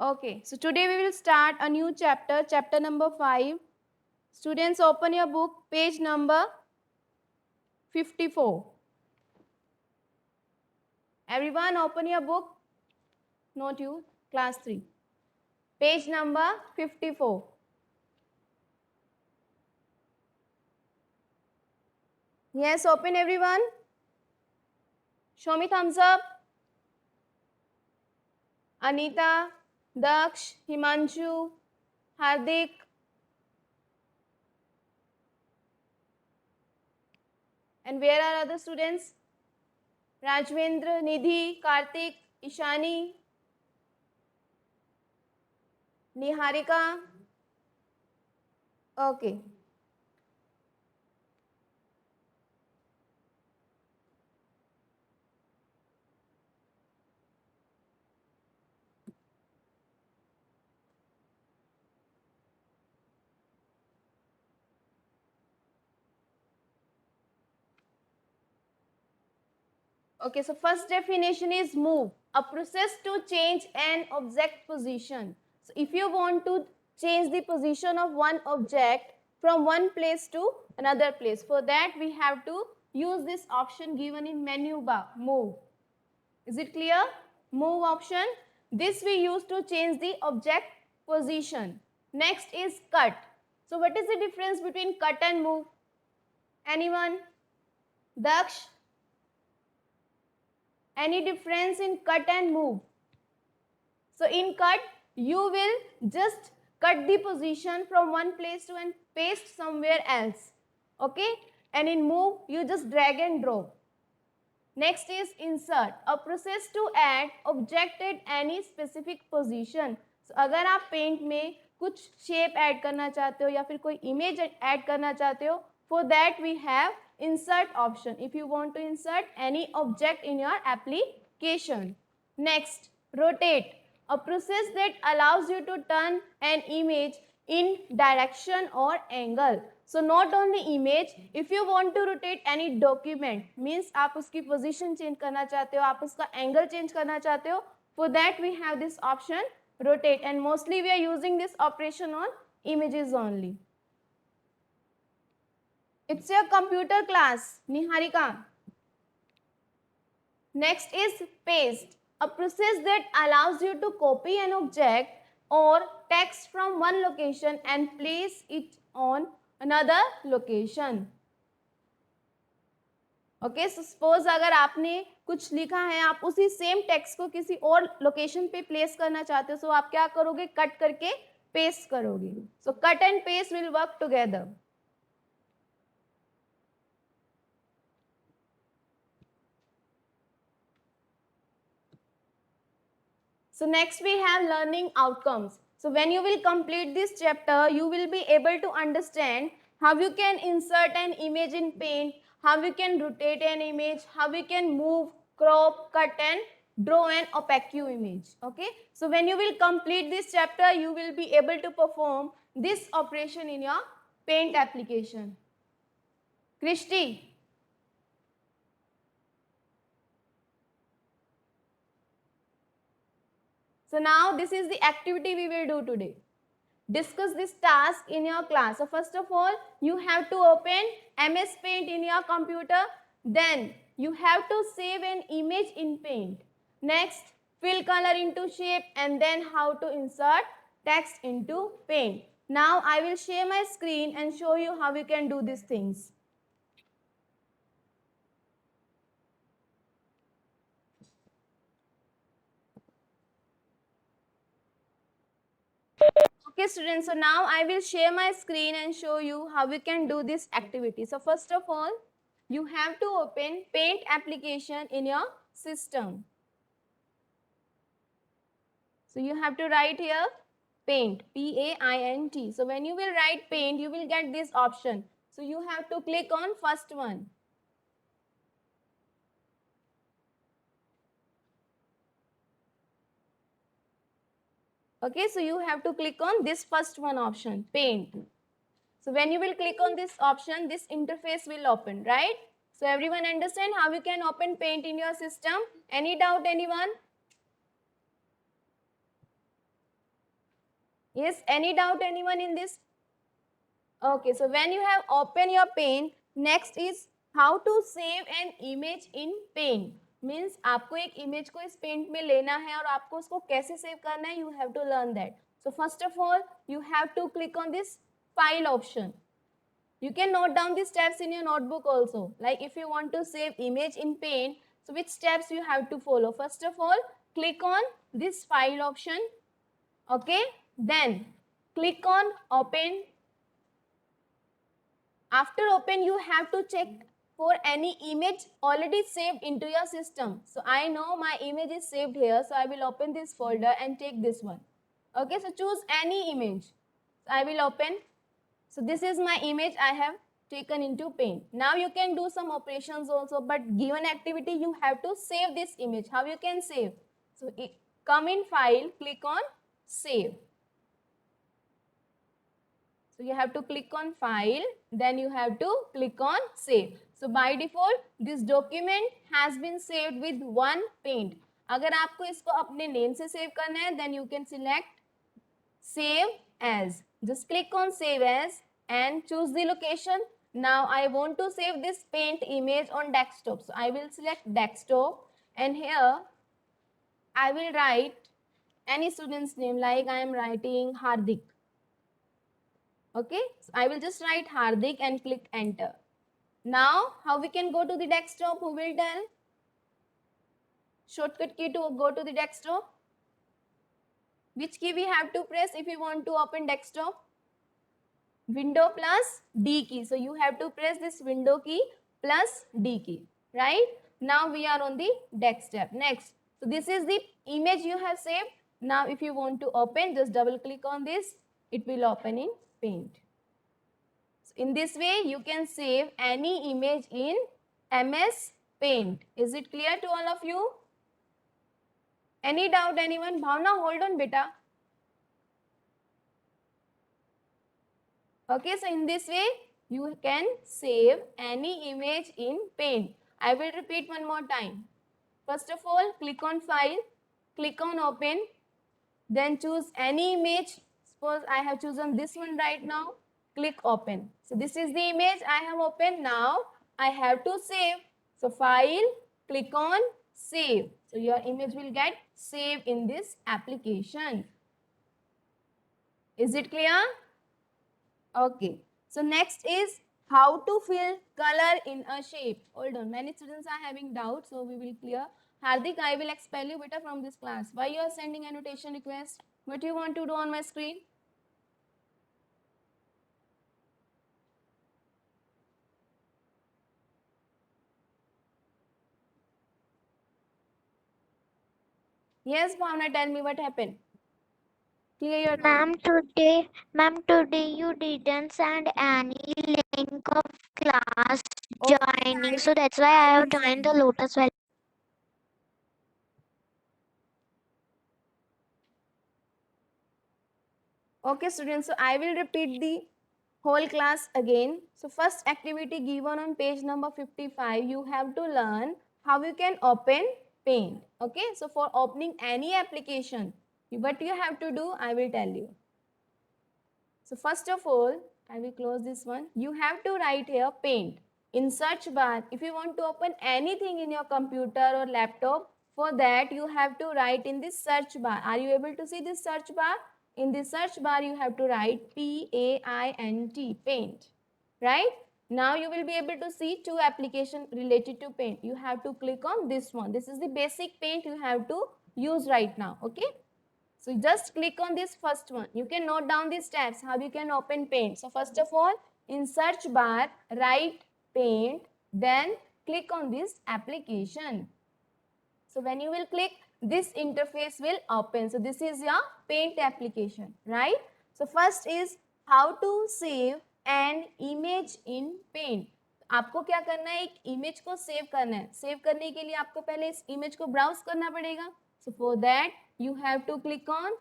Okay, so today we will start a new chapter, chapter number 5. Students, open your book, page number 54. Everyone, open your book. Not you, class 3. Page number 54. Yes, open everyone. Show me thumbs up. Anita, Daksh, Himanshu, Hardik. And where are other students? Rajvendra, Nidhi, Karthik, Ishani, Niharika. Okay. Okay, so first definition is move, a process to change an object position. So if you want to change the position of one object from one place to another place, for that we have to use this option given in menu bar, move. Is it clear? Move option. This we use to change the object position. Next is cut. So what is the difference between cut and move? Anyone? Daksh? Any difference in cut and move? So in cut, you will just cut the position from one place to and paste somewhere else. Okay? And in move, you just drag and drop. Next is insert, a process to add object at any specific position. So अगर आप paint में कुछ shape add करना चाहते हो या फिर कोई इमेज ऐड करना चाहते हो, for that we have insert option if you want to insert any object in your application. Next, rotate, a process that allows you to turn an image in direction or angle. So not only image, if you want to rotate any document, means आप उसकी position change करना चाहते हो, आप उसका angle change करना चाहते हो, for that we have this option rotate, and mostly we are using this operation on images only. It's your computer class, Niharika. Next is paste, a process that allows you to copy an object or text from one location and place it on another location. Okay, suppose अगर आपने कुछ लिखा है, आप उसी same text को किसी और लोकेशन पे प्लेस करना चाहते हो, सो आप क्या करोगे? कट करके पेस्ट करोगे. So cut and paste will work together. So next we have learning outcomes. So when you will complete this chapter, you will be able to understand how you can insert an image in Paint, how you can rotate an image, how you can move, crop, cut and draw an opaque image. Okay. So when you will complete this chapter, you will be able to perform this operation in your Paint application. Krishti. So now this is the activity we will do today. Discuss this task in your class. So first of all, you have to open MS Paint in your computer. Then you have to save an image in Paint. Next, fill color into shape and then how to insert text into Paint. Now I will share my screen and show you how you can do these things. Okay students, so now I will share my screen and show you how we can do this activity. So first of all, you have to open Paint application in your system. So you have to write here Paint, P-A-I-N-T. So when you will write Paint, you will get this option. So you have to click on first one. Okay, so you have to click on this first one option, Paint. So when you will click on this option, this interface will open, right? So everyone understand how you can open Paint in your system? Any doubt, anyone? Yes, any doubt anyone in this? Okay, so when you have open your Paint, next is how to save an image in Paint. Means आपको एक image को इस Paint में लेना है और आपको उसको कैसे save करना है, you have to learn that. So first of all, you have to click on this file option. You can note down the steps in your notebook also. Like if you want to save image in Paint, so which steps you have to follow? First of all, click on this file option. Okay, then click on open. After open, you have to check for any image already saved into your system. So I know my image is saved here, so I will open this folder and take this one. Okay, so choose any image. So I will open. So this is my image I have taken into Paint. Now you can do some operations also, but given activity you have to save this image. How you can save? So come in file, click on save. So you have to click on file, then you have to click on save. So by default, this document has been saved with one Paint. अगर आपको इसको अपने name से save करना है, then you can select save as. Just click on save as and choose the location. Now I want to save this Paint image on desktop. So I will select desktop and here I will write any student's name, like I am writing Hardik. Okay, so I will just write Hardik and click enter. Now, how we can go to the desktop? Who will tell? Shortcut key to go to the desktop. Which key we have to press if we want to open desktop? Window plus D key. So you have to press this window key plus D key, right? Now we are on the desktop. Next, so this is the image you have saved. Now if you want to open, just double click on this. It will open in Paint. In this way, you can save any image in MS Paint. Is it clear to all of you? Any doubt, anyone? Bhavna, hold on, beta. Okay, so in this way, you can save any image in Paint. I will repeat one more time. First of all, click on File, click on Open, then choose any image. Suppose I have chosen this one right now. Click open. So this is the image I have opened. Now I have to save. So file, click on save. So your image will get saved in this application. Is it clear? Okay. So next is how to fill color in a shape. Hold on. Many students are having doubts, so we will clear. Hardik, I will expel you better from this class. Why you are sending annotation request? What do you want to do on my screen? Yes, Bhavna, tell me what happened. Clear your Ma'am, today you didn't send any link of class joining, so that's why I have joined the Lotus Valley. Okay, students, so I will repeat the whole class again. So first activity given on page number 55, you have to learn how you can open Paint. Okay, so for opening any application, what you have to do, I will tell you. So first of all, I will close this one. You have to write here Paint. In search bar, if you want to open anything in your computer or laptop, for that you have to write in this search bar. Are you able to see this search bar? In the search bar, you have to write P-A-I-N-T, Paint, right? Now you will be able to see two applications related to Paint. You have to click on this one. This is the basic Paint you have to use right now, okay? So just click on this first one. You can note down the steps how you can open Paint. So first of all, in search bar, write Paint, then click on this application. So when you will click, this interface will open. So this is your Paint application, right? So first is how to save an image in Paint. आपको क्या करना है, एक image को save करना है. Save करने के लिए आपको पहले इस इमेज को ब्राउज करना पड़ेगा. So for that you have to click on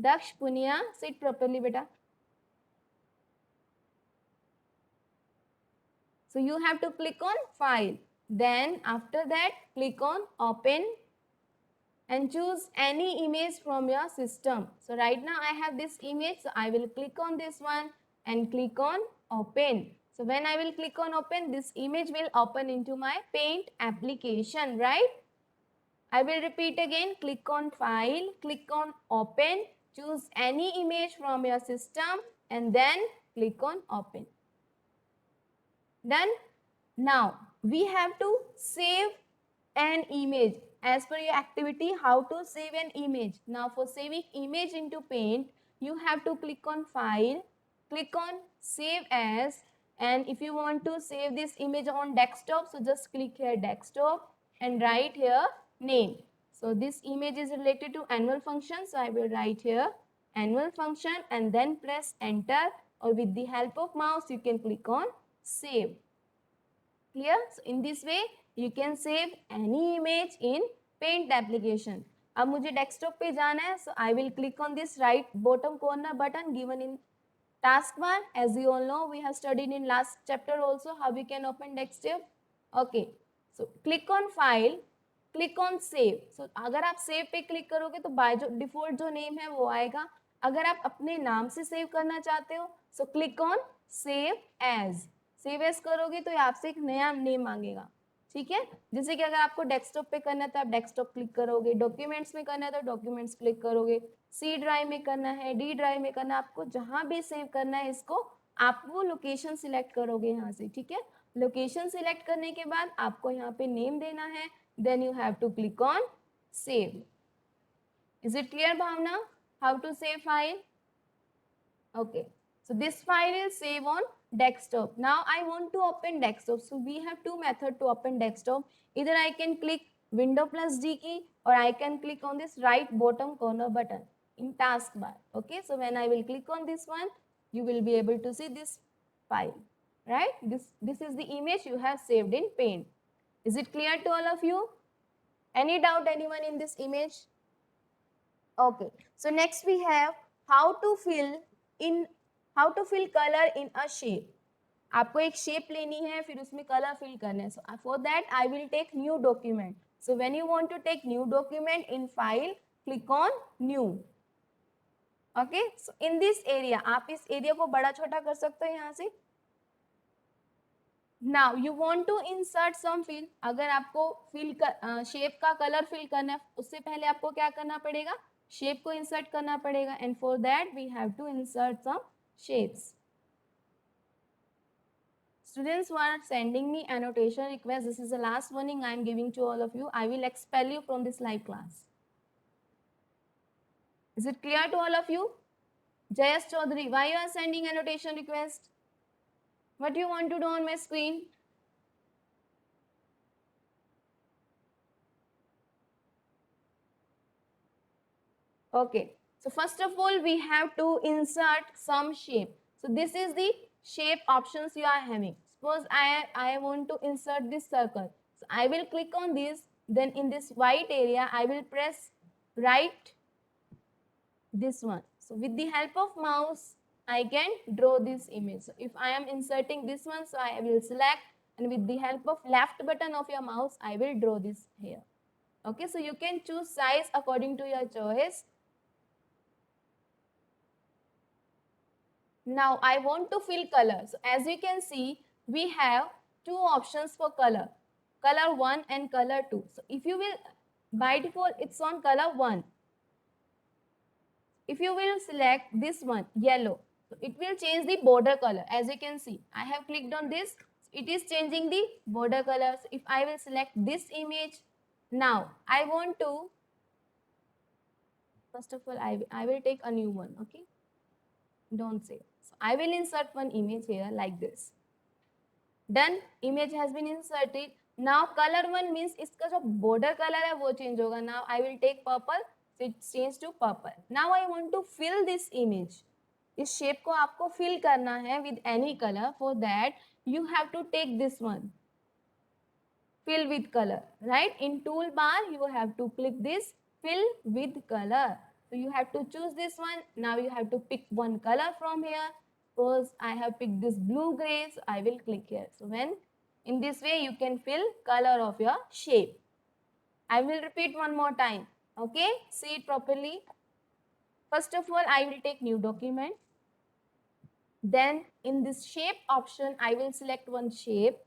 Daksh Punia. Sit properly, beta. So you have to click on File. Then after that click on Open and choose any image from your system. So right now I have this image, so I will click on this one and click on open. So when I will click on open, this image will open into my Paint application, right? I will repeat again, click on file, click on open, choose any image from your system and then click on open. Done? Now we have to save an image. As per your activity, how to save an image. Now for saving image into Paint, you have to click on file, click on save as, and if you want to save this image on desktop, so just click here desktop and write here name. So this image is related to annual function, so I will write here annual function and then press enter, or with the help of mouse you can click on save. Clear? So in this way you can save any image in Paint application. अब मुझे desktop पे जाना है, so I will click on this right bottom corner button given in taskbar. As you all know, we have studied in last chapter also how we can open desktop. Okay, so click on file, click on save. So अगर आप save पे click करोगे तो by जो default जो name है वो आएगा. अगर आप अपने नाम से save करना चाहते हो, so click on save as. Save as करोगे तो आपसे एक नया नेम मांगेगा, ठीक है. जैसे कि अगर आपको डेस्कटॉप पे करना है तो आप डेस्कटॉप क्लिक करोगे, डॉक्यूमेंट्स में करना है तो डॉक्यूमेंट्स क्लिक करोगे, सी ड्राइव में करना है, डी ड्राइव में करना है, आपको जहां भी सेव करना है इसको आप वो लोकेशन सिलेक्ट करोगे यहाँ से, ठीक है. लोकेशन सिलेक्ट करने के बाद आपको यहाँ पे नेम देना है, then you have to click on save. Is it clear Bhavna how to save file? Okay, so this file is save on desktop. Now I want to open desktop. So we have two methods to open desktop. Either I can click Window plus D key or I can click on this right bottom corner button in taskbar. Okay, so when I will click on this one, you will be able to see this file, right? This is the image you have saved in Paint. Is it clear to all of you? Any doubt anyone in this image? Okay, so next we have how to fill color in a shape. आपको एक shape लेनी है, फिर उसमें colour fill करना है. So for that I will take new document. So when you want to take new document, in file click on new. Okay, so in this area आप इस एरिया को बड़ा छोटा कर सकते हो यहाँ से. Now you want to insert some fill. अगर आपको फिल शेप का कलर फिल करना है, उससे पहले आपको क्या करना पड़ेगा, शेप को इंसर्ट करना पड़ेगा. And for that we have to insert some shapes. Students who are sending me annotation request, this is the last warning I am giving to all of you. I will expel you from this live class. Is it clear to all of you? Jayesh Chaudhary, why you are sending annotation request? What do you want to do on my screen? Okay, so first of all we have to insert some shape. So this is the shape options you are having. Suppose I want to insert this circle. So I will click on this, then in this white area I will press right this one. So with the help of mouse I can draw this image. So if I am inserting this one, so I will select, and with the help of left button of your mouse I will draw this here. Okay, so you can choose size according to your choice. Now I want to fill color. So as you can see, we have two options for color, color 1 and color 2. So if you will, by default it's on color 1. If you will select this one, yellow, so it will change the border color. As you can see, I have clicked on this, it is changing the border color. So if I will select this image, now I want to, first of all I will take a new one. Okay, don't save. So I will insert one image here like this. Done, image has been inserted. Now color 1 means इसका जो border color है वो change होगा. Now I will take purple, so it change to purple. Now I want to fill this image. इस shape को आपको fill करना है with any color. For that you have to take this one, fill with color, right? In toolbar you have to click this fill with color. So you have to choose this one. Now you have to pick one color from here. Suppose I have picked this blue gray, so I will click here. So when in this way you can fill color of your shape. I will repeat one more time. Okay, see it properly. First of all, I will take new document. Then in this shape option, I will select one shape.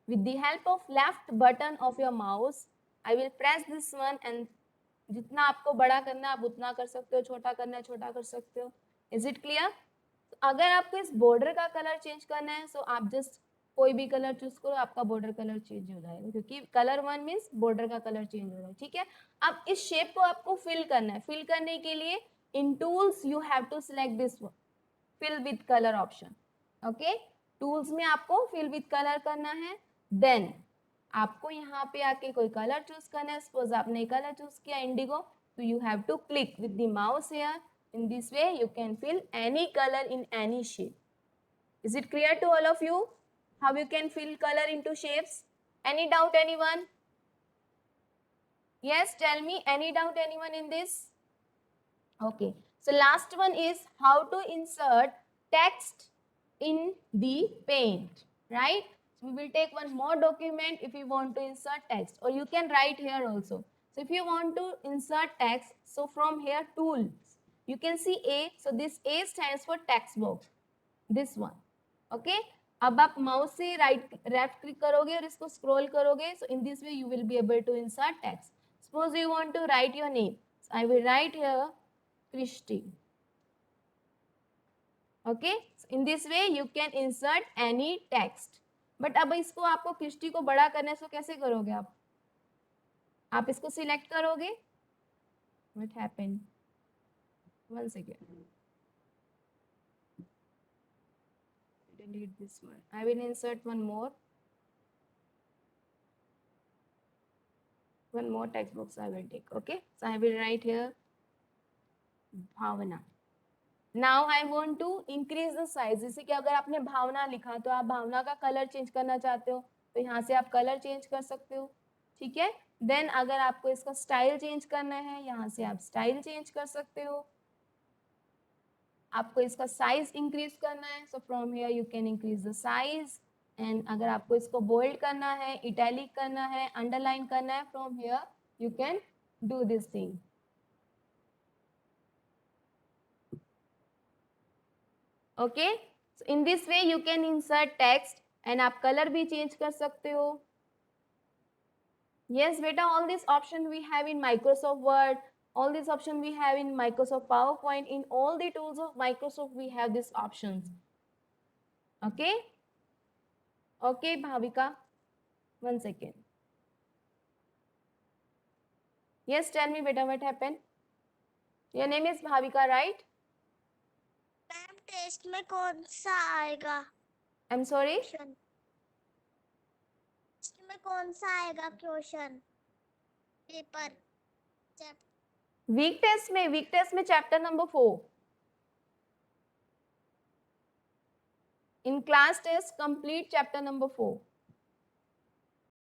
With the help of left button of your mouse, I will press this one and जितना आपको बड़ा करना है आप उतना कर सकते हो, छोटा करना है छोटा कर सकते हो. Is it clear? अगर आपको इस बॉर्डर का कलर चेंज करना है सो आप जस्ट कोई भी कलर चूज करो, आपका बॉर्डर कलर चेंज हो जाएगा, क्योंकि कलर वन मीन्स बॉर्डर का कलर चेंज हो रहा है. ठीक है, अब इस शेप को आपको फिल करना है. फिल करने के लिए in tools you have to select this one, fill with colour option. Okay, tools में आपको फिल विद कलर करना है. देन आपको यहाँ पे आके कोई कलर चूज करना है. सपोज आपने कलर चूज किया इंडिगो, तो you have to click with the mouse here. In this way, you can fill any color in any shape. Is it clear to all of you? How you can fill color into shapes? Any doubt, anyone? Yes, tell me. Any doubt, anyone in this? Okay. So last one is how to insert text in the paint, right? So we will take one more document if you want to insert text, or you can write here also. So if you want to insert text, so from here tools, you can see A. So this A stands for text box. This one. Okay. अब आप mouse से left click करोगे और इसको scroll करोगे. So in this way you will be able to insert text. Suppose you want to write your name. So I will write here Krishti. Okay. So in this way you can insert any text. But अब इसको आपको कृष्टि को बड़ा करने से कैसे करोगे आप इसको सिलेक्ट करोगे. What happened? One second. Delete this one. I will insert one more text box I will take. Okay, so I will write here Bhavna. Now I want to increase the size. जैसे कि अगर आपने भावना लिखा तो आप भावना का colour change करना चाहते हो तो यहाँ से आप कलर चेंज कर सकते हो. ठीक है. देन अगर आपको इसका स्टाइल चेंज करना है यहाँ से आप स्टाइल चेंज कर सकते हो. आपको इसका साइज इंक्रीज करना है so from here you can increase the size. And अगर आपको इसको बोल्ड करना है, इटैलिक करना है, अंडरलाइन करना है, from here you can do this thing. Okay, so in this way you can insert text and आप कलर भी चेंज कर सकते हो. Yes, beta, all these options we have in Microsoft Word, all these options we have in Microsoft PowerPoint, in all the tools of Microsoft we have these options. Okay? Okay, Bhavika. One second. Yes, tell me beta, what happened? Your name is Bhavika, right? Ma'am test में कौन सा आएगा I'm sorry? Question? Test में कौन सा आएगा question paper? Week test में chapter number 4. In class test, complete chapter number 4.